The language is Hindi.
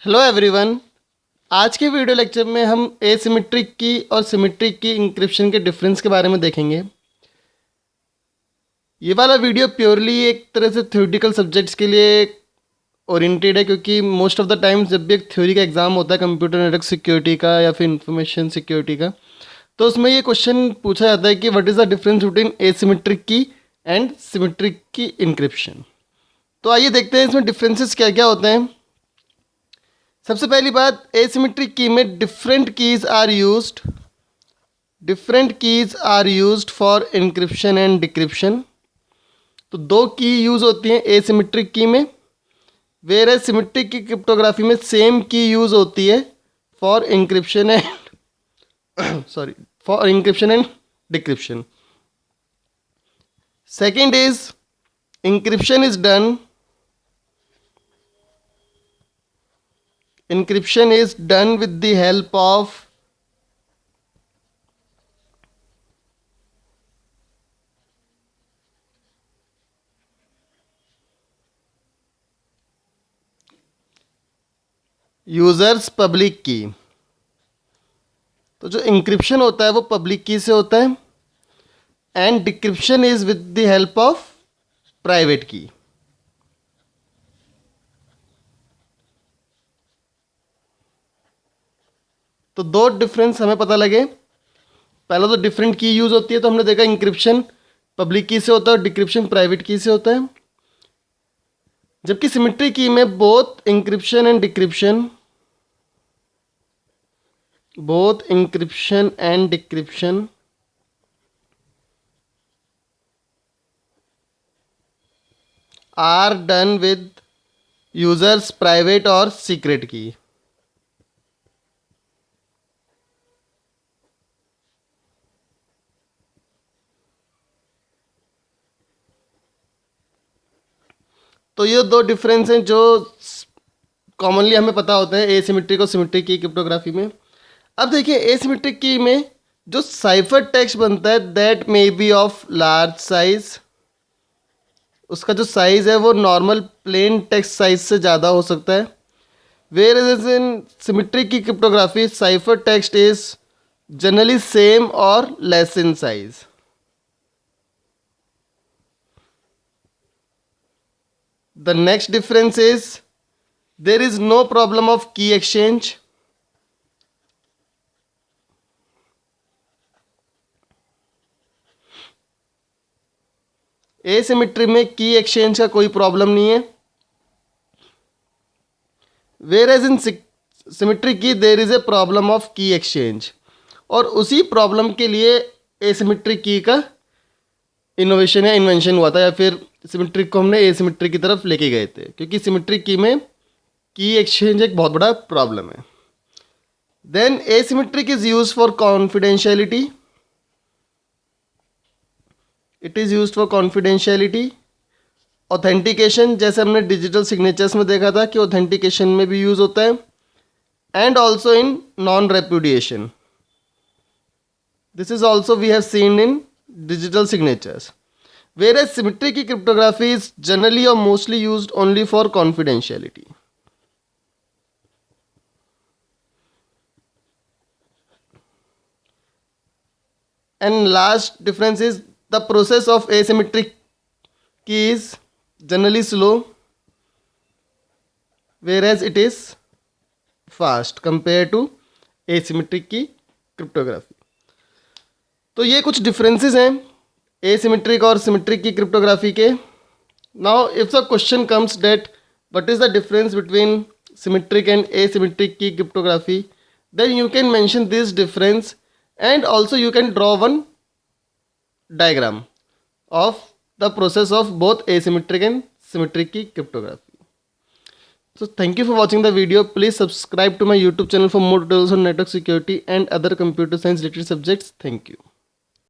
Hello everyone. आज के वीडियो लेक्चर में हम एसिमेट्रिक की और सिमेट्रिक की इंक्रिप्शन के डिफरेंस के बारे में देखेंगे। ये वाला वीडियो प्योरली एक तरह से थ्योरेटिकल सब्जेक्ट्स के लिए ओरिएंटेड है, क्योंकि मोस्ट ऑफ द टाइम्स जब भी एक थ्योरी का एग्जाम होता है कंप्यूटर नेटवर्क सिक्योरिटी का या फिर इंफॉर्मेशन सिक्योरिटी का, तो उसमें ये क्वेश्चन पूछा जाता है कि what is the difference between asymmetric की एंड सिमेट्रिक की इंक्रिप्शन। तो आइए देखते हैं इसमें डिफरेंसेस क्या क्या होते हैं। सबसे पहली बात, एसिमेट्रिक की में different keys are used for encryption and decryption. तो दो की यूज होती हैं एसिमेट्रिक की में, whereas symmetric key cryptography में सेम की यूज होती है for encryption and for encryption and decryption. Second is encryption is done with the help of users public key. तो जो इंक्रिप्शन होता है वो पब्लिक की से होता है and decryption is with the help of private की। तो दो डिफरेंस हमें पता लगे। पहला तो डिफरेंट की यूज होती है, तो हमने देखा इंक्रिप्शन पब्लिक की से होता है और डिक्रिप्शन प्राइवेट की से होता है, जबकि सिमेट्रिक की में both encryption and decryption are done with users private और सीक्रेट की। तो ये दो डिफरेंस हैं जो कॉमनली हमें पता होता है एसिमेट्रिक और सिमेट्रिक की क्रिप्टोग्राफी में। अब देखिए, एसिमेट्रिक की में जो साइफर टेक्स्ट बनता है that may be of large size, उसका जो साइज है वो नॉर्मल प्लेन टेक्स्ट साइज से ज़्यादा हो सकता है। Whereas in symmetric key cryptography cipher text is generally same और less in size. The next difference is there is no problem of key exchange. Asymmetry में की एक्सचेंज का कोई प्रॉब्लम नहीं है, whereas in सिमेट्री की there is a problem of की एक्सचेंज। और उसी प्रॉब्लम के लिए एसिमेट्रिक की का इनोवेशन या इन्वेंशन हुआ था, या फिर सिमेट्रिक को हमने एसिमेट्रिक की तरफ लेके गए थे, क्योंकि सिमेट्रिक की में की एक्सचेंज एक बहुत बड़ा प्रॉब्लम है। Then asymmetric is use for confidentiality. It is use for confidentiality. Authentication, जैसे हमने डिजिटल सिग्नेचर्स में देखा था कि ऑथेंटिकेशन में भी यूज होता है, and also in non repudiation. This is also we have seen in digital signatures, whereas symmetric cryptography is generally or mostly used only for confidentiality. And last difference is the process of asymmetric key is generally slow, whereas it is fast compared to asymmetric key cryptography. तो ये कुछ डिफरेंसेस हैं एसिमेट्रिक और सिमेट्रिक की क्रिप्टोग्राफी के। Now if the question comes that what is the difference between symmetric and asymmetric key cryptography, then you can mention this difference and also you can draw one diagram of the process of both asymmetric and symmetric key cryptography. So thank you for watching the video. Please subscribe to my YouTube channel for more tutorials on network security and other computer science related subjects. Thank you.